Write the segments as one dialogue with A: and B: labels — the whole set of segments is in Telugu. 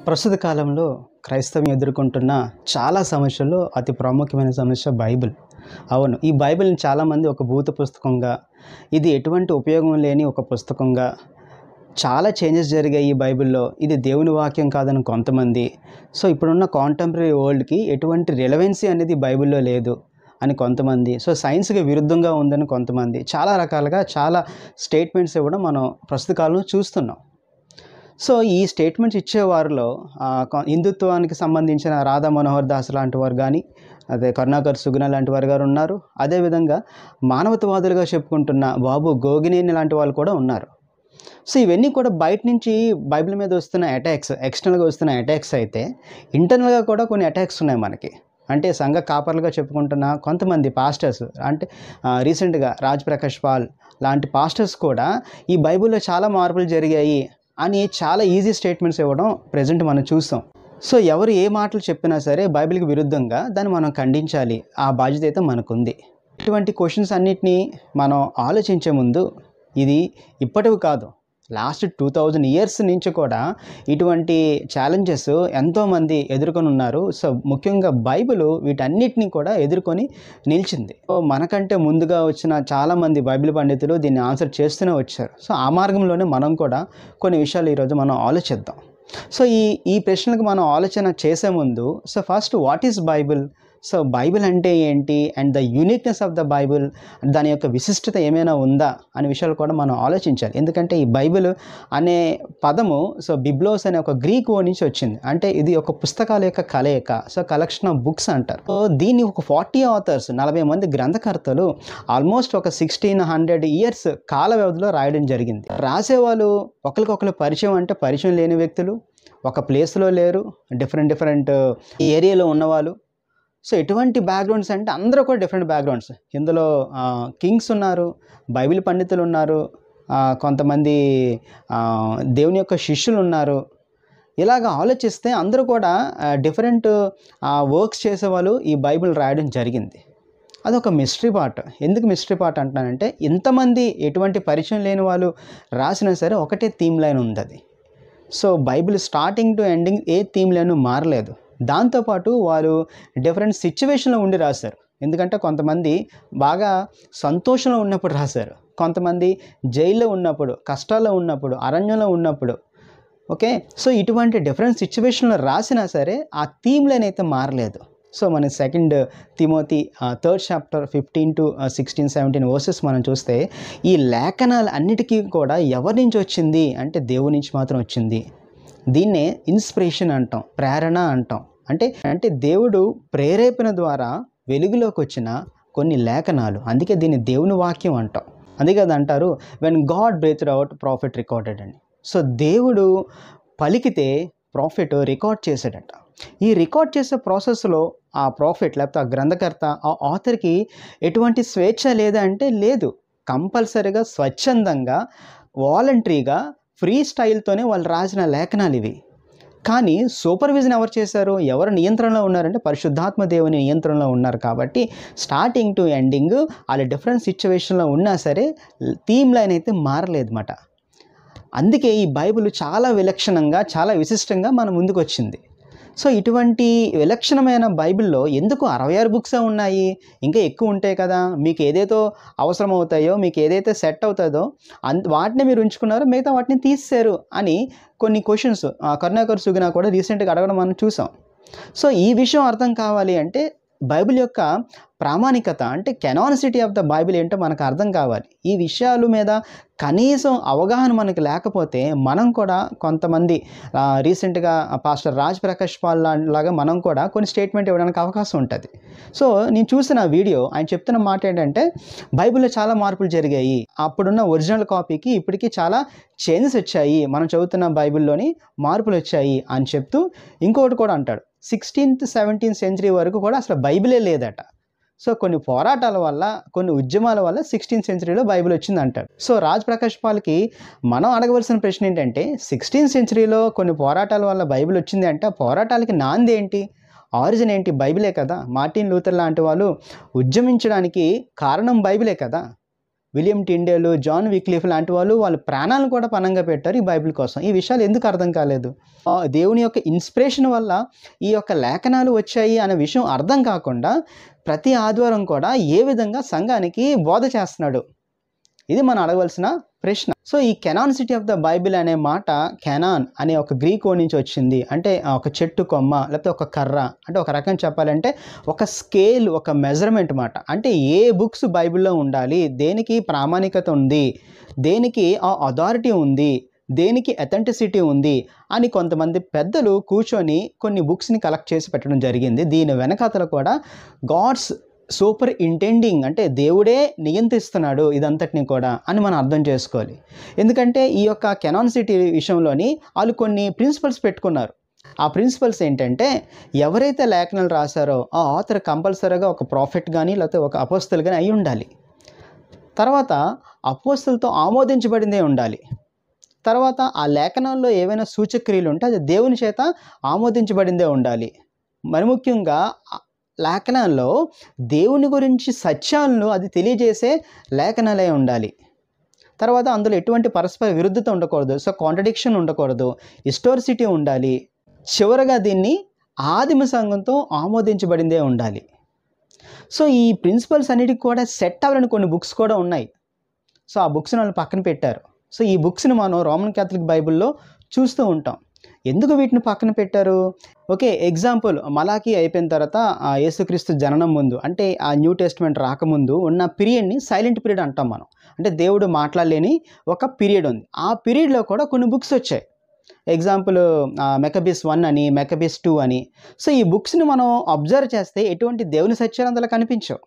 A: ప్రస్తుత కాలంలో క్రైస్తవం ఎదుర్కొంటున్న చాలా సమస్యల్లో అతి ప్రాముఖ్యమైన సమస్య బైబిల్. అవును, ఈ బైబిల్ని చాలామంది ఒక భూత పుస్తకంగా, ఇది ఎటువంటి ఉపయోగం లేని ఒక పుస్తకంగా, చాలా చేంజెస్ జరిగాయి ఈ బైబిల్లో, ఇది దేవుని వాక్యం కాదని కొంతమంది, సో ఇప్పుడున్న కాంటెంపరీ వరల్డ్కి ఎటువంటి రిలవెన్సీ అనేది బైబిల్లో లేదు అని కొంతమంది, సో సైన్స్కి విరుద్ధంగా ఉందని కొంతమంది, చాలా రకాలుగా చాలా స్టేట్మెంట్స్ ఇవ్వడం మనం ప్రస్తుత కాలంలో చూస్తున్నాం. సో ఈ స్టేట్మెంట్స్ ఇచ్చేవారిలో హిందుత్వానికి సంబంధించిన రాధా మనోహర్ దాస్ లాంటి వారు కానీ, అదే కరుణాకర్ సుగుణ లాంటి వారు గారు ఉన్నారు. అదేవిధంగా మానవతావాదులుగా చెప్పుకుంటున్న బాబు గోగినేని లాంటి వాళ్ళు కూడా ఉన్నారు. సో ఇవన్నీ కూడా బయట నుంచి బైబిల్ మీద వస్తున్న అటాక్స్, ఎక్స్టర్నల్గా వస్తున్న అటాక్స్ అయితే, ఇంటర్నల్గా కూడా కొన్ని అటాక్స్ ఉన్నాయి మనకి. అంటే సంఘ కాపర్లుగా చెప్పుకుంటున్న కొంతమంది పాస్టర్స్, అంటే రీసెంట్గా రాజ్ ప్రకాష్ పాల్ లాంటి పాస్టర్స్ కూడా ఈ బైబిల్లో చాలా మార్పులు జరిగాయి అని చాలా ఈజీ స్టేట్మెంట్స్ ఇవ్వడం ప్రజెంట్ మనం చూస్తాం. సో ఎవరు ఏ మాటలు చెప్పినా సరే బైబిల్కి విరుద్ధంగా దాన్ని మనం ఖండించాలి, ఆ బాధ్యత అయితే మనకుంది. ఇటువంటి క్వశ్చన్స్ అన్నిటినీ మనం ఆలోచించే ముందు, ఇది ఇప్పటివి కాదు, లాస్ట్ 2000 ఇయర్స్ నుంచి కూడా ఇటువంటి ఛాలెంజెస్ ఎంతోమంది ఎదుర్కొని ఉన్నారు. సో ముఖ్యంగా బైబిల్ వీటన్నిటిని కూడా ఎదుర్కొని నిలిచింది. సో మనకంటే ముందుగా వచ్చిన చాలామంది బైబిల్ పండితులు దీన్ని ఆన్సర్ చేస్తూనే వచ్చారు. సో ఆ మార్గంలోనే మనం కూడా కొన్ని విషయాలు ఈరోజు మనం ఆలోచిద్దాం. సో ఈ ప్రశ్నలకు మనం ఆలోచన చేసే ముందు, so first what is Bible, so Bible అంటే ఏంటి, and the uniqueness of the Bible, దాని యొక్క విశిష్టత ఏమైనా ఉందా అనే విషయాలు కూడా మనం ఆలోచించాలి. ఎందుకంటే ఈ బైబిల్ అనే పదము సో బిబ్లోస్ అనే ఒక గ్రీక్ వర్డ్ నుంచి వచ్చింది. అంటే ఇది ఒక పుస్తకాల యొక్క కలయిక, సో కలెక్షన్ ఆఫ్ బుక్స్ అంటారు. సో దీన్ని ఒక 40 ఆథర్స్, 40 మంది గ్రంథకర్తలు ఆల్మోస్ట్ ఒక 1600 ఇయర్స్ కాల వ్యవధిలో రాయడం జరిగింది. రాసేవాళ్ళు ఒకరికొకరు పరిచయం, అంటే పరిచయం లేని వ్యక్తులు, ఒక ప్లేస్లో లేరు, డిఫరెంట్ ఏరియాలో ఉన్నవాళ్ళు. సో ఎటువంటి బ్యాక్గ్రౌండ్స్ అంటే అందరూ కూడా డిఫరెంట్ బ్యాక్గ్రౌండ్స్. ఇందులో కింగ్స్ ఉన్నారు, బైబిల్ పండితులు ఉన్నారు, కొంతమంది దేవుని యొక్క శిష్యులు ఉన్నారు. ఇలాగ ఆలోచిస్తే అందరూ కూడా డిఫరెంట్ వర్క్స్ చేసేవాళ్ళు ఈ బైబిల్ రాయడం జరిగింది. అదొక మిస్టరీ పార్ట్. ఎందుకు మిస్టరీ పార్ట్ అంటున్నానంటే, ఇంతమంది ఎటువంటి పరిచయం లేని వాళ్ళు రాసినా సరే ఒకటే థీమ్ లైన్ ఉంది అది. So Bible starting to ending A theme line మారలేదు. దాంతోపాటు వారు డిఫరెంట్ సిచ్యువేషన్లో ఉండి రాశారు. ఎందుకంటే కొంతమంది బాగా సంతోషంలో ఉన్నప్పుడు రాశారు, కొంతమంది జైల్లో ఉన్నప్పుడు, కష్టాల్లో ఉన్నప్పుడు, అరణ్యంలో ఉన్నప్పుడు. ఓకే, సో ఇటువంటి డిఫరెంట్ సిచ్యువేషన్లో రాసినా సరే ఆ థీమ్ లైన్ అయితే మారలేదు. సో మన 2 Timothy 3rd chapter 15 to 16, 17 versus మనం చూస్తే, ఈ లేఖనాలు అన్నిటికీ కూడా ఎవరి నుంచి వచ్చింది అంటే దేవుడి నుంచి మాత్రం వచ్చింది. దీన్నే ఇన్స్పిరేషన్ అంటాం, ప్రేరణ అంటాం. అంటే దేవుడు ప్రేరేపణ ద్వారా వెలుగులోకి వచ్చిన కొన్ని లేఖనాలు, అందుకే దీన్ని దేవుని వాక్యం అంటాం. అందుకే అది అంటారు, when God breathed out profit recorded అని. సో దేవుడు పలికితే ప్రాఫిట్ రికార్డ్ చేశాడట. ఈ రికార్డ్ చేసే ప్రాసెస్లో ఆ ప్రాఫిట్ లేకపోతే ఆ గ్రంథకర్త, ఆ ఆథర్కి ఎటువంటి స్వేచ్ఛ లేదా అంటే లేదు. కంపల్సరీగా స్వచ్ఛందంగా, వాలంటరీగా, ఫ్రీ స్టైల్తోనే వాళ్ళు రాసిన లేఖనాలు ఇవి. కానీ సూపర్విజన్ ఎవరు చేశారు, ఎవరు నియంత్రణలో ఉన్నారంటే పరిశుద్ధాత్మ దేవుని నియంత్రణలో ఉన్నారు. కాబట్టి స్టార్టింగ్ టు ఎండింగ్ వాళ్ళ డిఫరెంట్ సిచ్యువేషన్లో ఉన్నా సరే థీమ్ లైన్ అయితే మారలేదన్నమాట. అందుకే ఈ బైబిల్ చాలా విలక్షణంగా, చాలా విశిష్టంగా మన ముందుకు వచ్చింది. సో ఇటువంటి విలక్షణమైన బైబిల్లో ఎందుకు 66 బుక్సే ఉన్నాయి, ఇంకా ఎక్కువ ఉంటాయి కదా, మీకు ఏదైతే అవసరం అవుతాయో, మీకు ఏదైతే సెట్ అవుతుందో వాటిని మీరు ఉంచుకున్నారో, మిగతా వాటిని తీసేశారు అని కొన్ని క్వశ్చన్స్ కరుణాకర్ సుగుణ కూడా రీసెంట్గా అడగడం మనం చూసాం. సో ఈ విషయం అర్థం కావాలి అంటే బైబిల్ యొక్క ప్రామాణికత, అంటే కెనానిసిటీ ఆఫ్ ద బైబిల్ ఏంటో మనకు అర్థం కావాలి. ఈ విషయాల మీద కనీసం అవగాహన మనకు లేకపోతే మనం కూడా కొంతమంది రీసెంట్గా పాస్టర్ రాజ్ ప్రకాష్ పాల్ లాగా మనం కూడా కొన్ని స్టేట్మెంట్ ఇవ్వడానికి అవకాశం ఉంటుంది. సో నేను చూసిన వీడియో, ఆయన చెప్తున్న మాట ఏంటంటే, బైబిల్లో చాలా మార్పులు జరిగాయి, అప్పుడున్న ఒరిజినల్ కాపీకి ఇప్పటికీ చాలా చేంజెస్ వచ్చాయి, మనం చదువుతున్న బైబిల్లోని మార్పులు వచ్చాయి అని చెప్తూ ఇంకొకటి కూడా అంటాడు, 16th 17th సెంచరీ వరకు కూడా అసలు బైబిలే లేదట. సో కొన్ని పోరాటాల వల్ల, కొన్ని ఉద్యమాల వల్ల 16th సెంచరీలో బైబిల్ వచ్చింది అంటాడు. సో రాజ్ ప్రకాష్ పాల్కి మనం అడగవలసిన ప్రశ్న ఏంటంటే, 16th సెంచరీలో కొన్ని పోరాటాల వల్ల బైబిల్ వచ్చింది అంటే ఆ పోరాటాలకి నాంది ఏంటి, ఆరిజిన్ ఏంటి? బైబిలే కదా. మార్టిన్ లూథర్ లాంటి వాళ్ళు ఉద్యమించడానికి కారణం బైబిలే కదా. విలియం టిండేలు, జాన్ విక్లిఫ్ లాంటి వాళ్ళ ప్రాణాలను కూడా పణంగా పెట్టారు ఈ బైబిల్ కోసం. ఈ విషయాలు ఎందుకు అర్థం కాలేదు? దేవుని యొక్క ఇన్స్పిరేషన్ వల్ల ఈ యొక్క లేఖనాలు వచ్చాయి అనే విషయం అర్థం కాకుండా ప్రతి ఆదివారం కూడా ఏ విధంగా సంఘానికి బోధ చేస్తున్నాడు, ఇది మనం అడగవలసిన ప్రశ్న. సో ఈ కెనానిసిటీ ఆఫ్ ద బైబిల్ అనే మాట కెనాన్ అనే ఒక గ్రీక్ వర్డ్ నుంచి వచ్చింది. అంటే ఒక చెట్టు కొమ్మ లేకపోతే ఒక కర్ర, అంటే ఒక రకం చెప్పాలంటే ఒక స్కేల్, ఒక మెజర్మెంట్ మాట. అంటే ఏ బుక్స్ బైబిల్లో ఉండాలి, దేనికి ప్రామాణికత ఉంది, దేనికి ఆ అథారిటీ ఉంది, దేనికి అథెంటిసిటీ ఉంది అని కొంతమంది పెద్దలు కూర్చొని కొన్ని బుక్స్ని కలెక్ట్ చేసి పెట్టడం జరిగింది. దీని వెనకాతల కూడా గాడ్స్ సూపర్ ఇంటెండింగ్, అంటే దేవుడే నియంత్రిస్తున్నాడు ఇదంతటిని కూడా అని మనం అర్థం చేసుకోవాలి. ఎందుకంటే ఈ యొక్క కెనానిసిటీ విషయంలోని వాళ్ళు కొన్ని ప్రిన్సిపల్స్ పెట్టుకున్నారు. ఆ ప్రిన్సిపల్స్ ఏంటంటే, ఎవరైతే లేఖనాలు రాశారో ఆ ఆథర్ కంపల్సరీగా ఒక ప్రాఫెట్ కానీ లేకపోతే ఒక అపోస్తలు కానీ అయి ఉండాలి. తర్వాత అపోస్తలతో ఆమోదించబడిందే ఉండాలి. తర్వాత ఆ లేఖనాల్లో ఏవైనా సూచక్రియలు ఉంటే అది దేవుని చేత ఆమోదించబడిందే ఉండాలి. మరి ముఖ్యంగా లేఖనాల్లో దేవుని గురించి సత్యాలను అది తెలియజేసే లేఖనాలే ఉండాలి. తర్వాత అందులో ఎటువంటి పరస్పర విరుద్ధత ఉండకూడదు, సో కాంట్రడిక్షన్ ఉండకూడదు, హిస్టారిసిటీ ఉండాలి. చివరగా దీన్ని ఆదిమ సంఘంతో ఆమోదించబడిందే ఉండాలి. సో ఈ ప్రిన్సిపల్స్ అన్నిటికి కూడా సెట్ అవ్వాలని కొన్ని బుక్స్ కూడా ఉన్నాయి. సో ఆ బుక్స్ని వాళ్ళు పక్కన పెట్టారు. సో ఈ బుక్స్ని మనం రోమన్ క్యాథలిక్ బైబిల్లో చూస్తూ ఉంటాం. ఎందుకు వీటిని పక్కన పెట్టారు? ఓకే, ఎగ్జాంపుల్, మలాకి అయిపోయిన తర్వాత యేసుక్రీస్తు జననం ముందు, అంటే ఆ న్యూ టెస్ట్మెంట్ రాకముందు ఉన్న పీరియడ్ని సైలెంట్ పీరియడ్ అంటాం మనం. అంటే దేవుడు మాట్లాడలేని ఒక పీరియడ్ ఉంది. ఆ పీరియడ్లో కూడా కొన్ని బుక్స్ వచ్చాయి. ఎగ్జాంపుల్ మెకబీస్ 1 అని, మెకబీస్ 2 అని. సో ఈ బుక్స్ని మనం అబ్జర్వ్ చేస్తే ఎటువంటి దేవుని సత్యాలు అందులో కనిపించవు.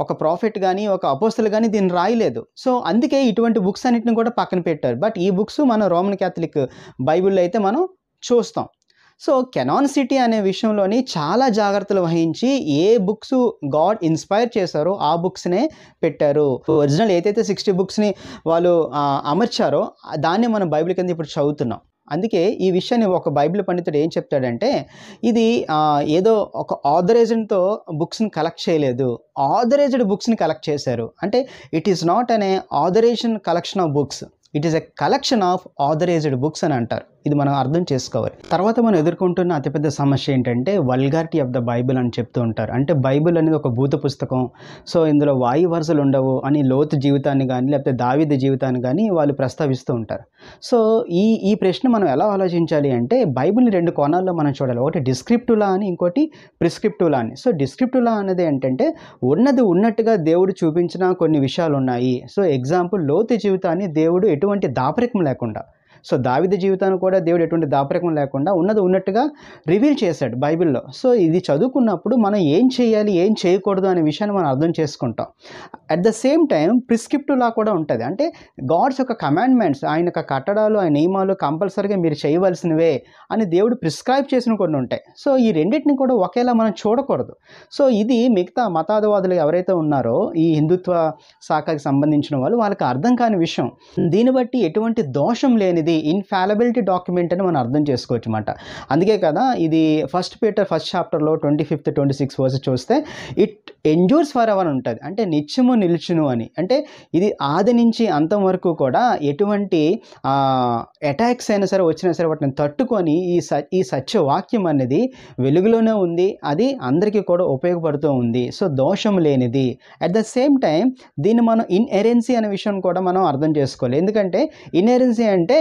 A: ఒక ప్రాఫిట్ కానీ ఒక అపోస్తలు కానీ దీన్ని రాయలేదు. సో అందుకే ఇటువంటి బుక్స్ అన్నిటిని కూడా పక్కన పెట్టారు. బట్ ఈ బుక్స్ మనం రోమన్ క్యాథలిక్ బైబిల్లో అయితే మనం చూస్తాం. సో కెనానిసిటీ అనే విషయంలోని చాలా జాగ్రత్తలు వహించి ఏ బుక్స్ గాడ్ ఇన్స్పైర్ చేశారో ఆ బుక్స్నే పెట్టారు. ఒరిజినల్ ఏదైతే 60 బుక్స్ని వాళ్ళు అమర్చారో దాన్ని మనం బైబిల్ కింద ఇప్పుడు చదువుతున్నాం. అందుకే ఈ విషయాన్ని ఒక బైబిల్ పండితుడు ఏం చెప్తాడంటే, ఇది ఏదో ఒక ఆథరైజ్డ్తో బుక్స్ని కలెక్ట్ చేయలేదు, ఆథరైజ్డ్ బుక్స్ని కలెక్ట్ చేశారు. అంటే it is not un authorisation collection of books, it is a collection of authorised books అని అంటారు. ఇది మనం అర్థం చేసుకోవాలి. తర్వాత మనం ఎదుర్కొంటున్న అతిపెద్ద సమస్య ఏంటంటే వల్గారిటీ ఆఫ్ ద బైబిల్ అని చెప్తూ ఉంటారు. అంటే బైబిల్ అనేది ఒక భూత పుస్తకం, సో ఇందులో వాయు వరుసలు ఉండవు అని లోతు జీవితాన్ని కానీ లేకపోతే దావీదు జీవితాన్ని కానీ వాళ్ళు ప్రస్తావిస్తూ ఉంటారు. సో ఈ ప్రశ్న మనం ఎలా ఆలోచించాలి అంటే, బైబిల్ని 2 కోణాల్లో మనం చూడాలి. ఒకటి డిస్క్రిప్టివ్ లా అని, ఇంకోటి ప్రిస్క్రిప్టివ్ లా అని. సో డిస్క్రిప్టివ్ లా అనేది ఏంటంటే ఉన్నది ఉన్నట్టుగా దేవుడు చూపించిన కొన్ని విషయాలు ఉన్నాయి. సో ఎగ్జాంపుల్, లోతు జీవితాన్ని దేవుడు ఎటువంటి దాపరికం లేకుండా, సో దావీదు జీవితాన్ని కూడా దేవుడు ఎటువంటి దాపరికం లేకుండా ఉన్నది ఉన్నట్టుగా రివీల్ చేశాడు బైబిల్లో. సో ఇది చదువుకున్నప్పుడు మనం ఏం చేయాలి, ఏం చేయకూడదు అనే విషయాన్ని మనం అర్థం చేసుకుంటాం. At the same time prescriptive law కూడా ఉంటుంది. అంటే గాడ్స్ యొక్క కమాండ్మెంట్స్, ఆయన యొక్క కట్టడాలు, ఆయన నియమాలు కంపల్సరీగా మీరు చేయవలసినవే అని దేవుడు ప్రిస్క్రైబ్ చేసిన కొన్ని ఉంటాయి. సో ఈ రెండింటిని కూడా ఒకేలా మనం చూడకూడదు. సో ఇది మిగతా మతాదవాదులు ఎవరైతే ఉన్నారో ఈ హిందుత్వ శాఖకి సంబంధించిన వాళ్ళకి అర్థం కాని విషయం. దీన్ని బట్టి ఎటువంటి దోషం లేనిది ఇన్ఫాలిబిలిటీ డాక్యుమెంట్ అని మనం అర్థం చేసుకోవచ్చు అన్నమాట. అందుకే కదా ఇది 1 పీటర్ 1st చాప్టర్లో 25, 26 వర్సెస్ చూస్తే ఇట్ ఎండ్యూర్స్ ఫర్ ఎవర్ ఉంటుంది. అంటే నిత్యము నిలుచును అని. అంటే ఇది ఆది నుంచి అంతం వరకు కూడా ఎటువంటి అటాక్స్ అయినా సరే వచ్చినా సరే వాటిని తట్టుకొని ఈ సత్యవాక్యం అనేది వెలుగులోనే ఉంది, అది అందరికీ కూడా ఉపయోగపడుతూ ఉంది. సో దోషం లేనిది. అట్ ద సేమ్ టైం దీన్ని మనం ఇన్హెరెన్సీ అనే విషయం కూడా మనం అర్థం చేసుకోవాలి. ఎందుకంటే ఇన్హెరెన్సీ అంటే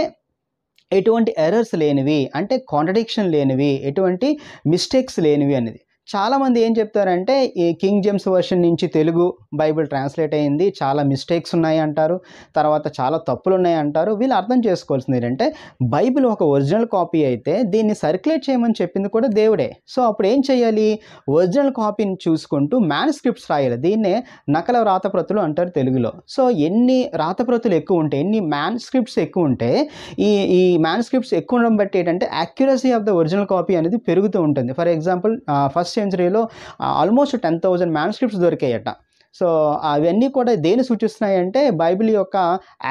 A: ఎటువంటి ఎర్రర్స్ లేనివి, అంటే కాంట్రడిక్షన్ లేనివి, ఎటువంటి మిస్టేక్స్ లేనివి అనేది. చాలామంది ఏం చెప్తారంటే ఈ కింగ్ జేమ్స్ వర్షన్ నుంచి తెలుగు బైబిల్ ట్రాన్స్లేట్ అయ్యింది, చాలా మిస్టేక్స్ ఉన్నాయి అంటారు, తర్వాత చాలా తప్పులు ఉన్నాయి అంటారు. వీళ్ళు అర్థం చేసుకోవాల్సింది ఏంటంటే బైబిల్ ఒక ఒరిజినల్ కాపీ అయితే దీన్ని సర్క్యులేట్ చేయమని చెప్పింది కూడా దేవుడే. సో అప్పుడు ఏం చేయాలి, ఒరిజినల్ కాపీని చూసుకుంటూ మ్యానుస్క్రిప్ట్స్ రాయాలి. దీన్నే నకల రాతప్రతులు అంటారు తెలుగులో. సో ఎన్ని రాతప్రతులు ఎక్కువ ఉంటే, ఎన్ని మ్యానుస్క్రిప్ట్స్ ఎక్కువ ఉంటే ఈ మ్యానుస్క్రిప్ట్స్ ఎక్కువ ఉండడం బట్టి ఏంటంటే accuracy of the original copy అనేది పెరుగుతూ ఉంటుంది. ఫర్ ఎగ్జాంపుల్ 1st సెంచరీలో ఆల్మోస్ట్ 10,000 మ్యానుస్క్రిప్ట్స్ దొరికాయట. సో అవన్నీ కూడా దేన్ని సూచిస్తున్నాయి అంటే బైబిల్ యొక్క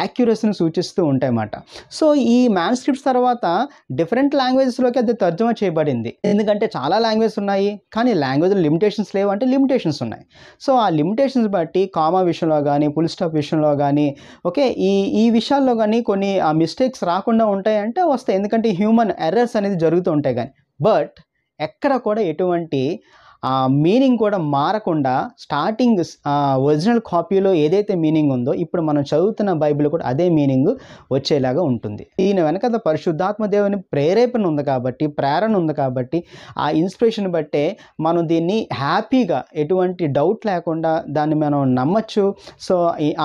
A: యాక్యురసీని సూచిస్తూ ఉంటాయన్నమాట. సో ఈ మ్యాన్స్క్రిప్ట్స్ తర్వాత డిఫరెంట్ లాంగ్వేజెస్లోకి అది తర్జుమా చేయబడింది. ఎందుకంటే చాలా లాంగ్వేజెస్ ఉన్నాయి, కానీ లాంగ్వేజ్ లిమిటేషన్స్ లేవు అంటే లిమిటేషన్స్ ఉన్నాయి. సో ఆ లిమిటేషన్స్ బట్టి కామా విషయంలో కానీ ఫుల్ స్టాప్ విషయంలో కానీ ఓకే ఈ విషయాల్లో కానీ కొన్ని మిస్టేక్స్ రాకుండా ఉంటాయంటే వస్తాయి, ఎందుకంటే హ్యూమన్ ఎర్రర్స్ అనేది జరుగుతూ ఉంటాయి. కానీ బట్ ఎక్కడ కూడా ఎటువంటి మీనింగ్ కూడా మారకుండా స్టార్టింగ్ ఒరిజినల్ కాపీలో ఏదైతే మీనింగ్ ఉందో ఇప్పుడు మనం చదువుతున్న బైబిల్ కూడా అదే మీనింగ్ వచ్చేలాగా ఉంటుంది. దీని వెనక పరిశుద్ధాత్మ దేవుని ప్రేరేపణ ఉంది కాబట్టి, ప్రేరణ ఉంది కాబట్టి, ఆ ఇన్స్పిరేషన్ బట్టే మనం దీన్ని హ్యాపీగా ఎటువంటి డౌట్ లేకుండా దాన్ని మనం నమ్మచ్చు. సో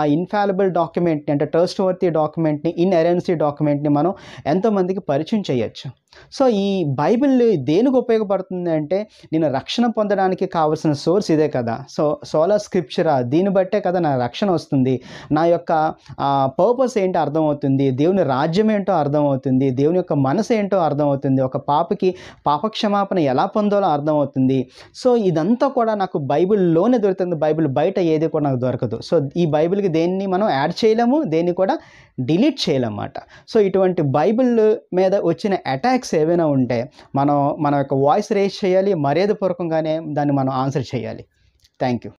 A: ఆ ఇన్ఫాలిబుల్ డాక్యుమెంట్ని అంటే ట్రస్ట్ వర్తీ డాక్యుమెంట్ని, ఇన్హెరెన్సీ డాక్యుమెంట్ని మనం ఎంతోమందికి పరిచయం చేయొచ్చు. సో ఈ బైబిల్ దేనికి ఉపయోగపడుతుంది అంటే నేను రక్షణ పొందడానికి కావాల్సిన సోర్స్ ఇదే కదా. సో సోలా స్క్రిప్చరా, దీన్ని బట్టే కదా నా రక్షణ వస్తుంది, నా యొక్క పర్పస్ ఏంటో అర్థమవుతుంది, దేవుని రాజ్యం ఏంటో అర్థమవుతుంది, దేవుని యొక్క మనసు ఏంటో అర్థమవుతుంది, ఒక పాపకి పాపక్షమాపణ ఎలా పొందాలో అర్థమవుతుంది. సో ఇదంతా కూడా నాకు బైబిల్లోనే దొరుకుతుంది, బైబిల్ బయట ఏది కూడా నాకు దొరకదు. సో ఈ బైబిల్కి దేన్ని మనం యాడ్ చేయలేము, దేన్ని కూడా డిలీట్ చేయలేమన్నమాట. సో ఇటువంటి బైబిల్ మీద వచ్చిన అటాక్స్ ఏవైనా ఉంటే మన యొక్క వాయిస్ రేజ్ చేయాలి, మర్యాదపూర్వకంగానే దాన్ని మనం ఆన్సర్ చేయాలి. Thank you.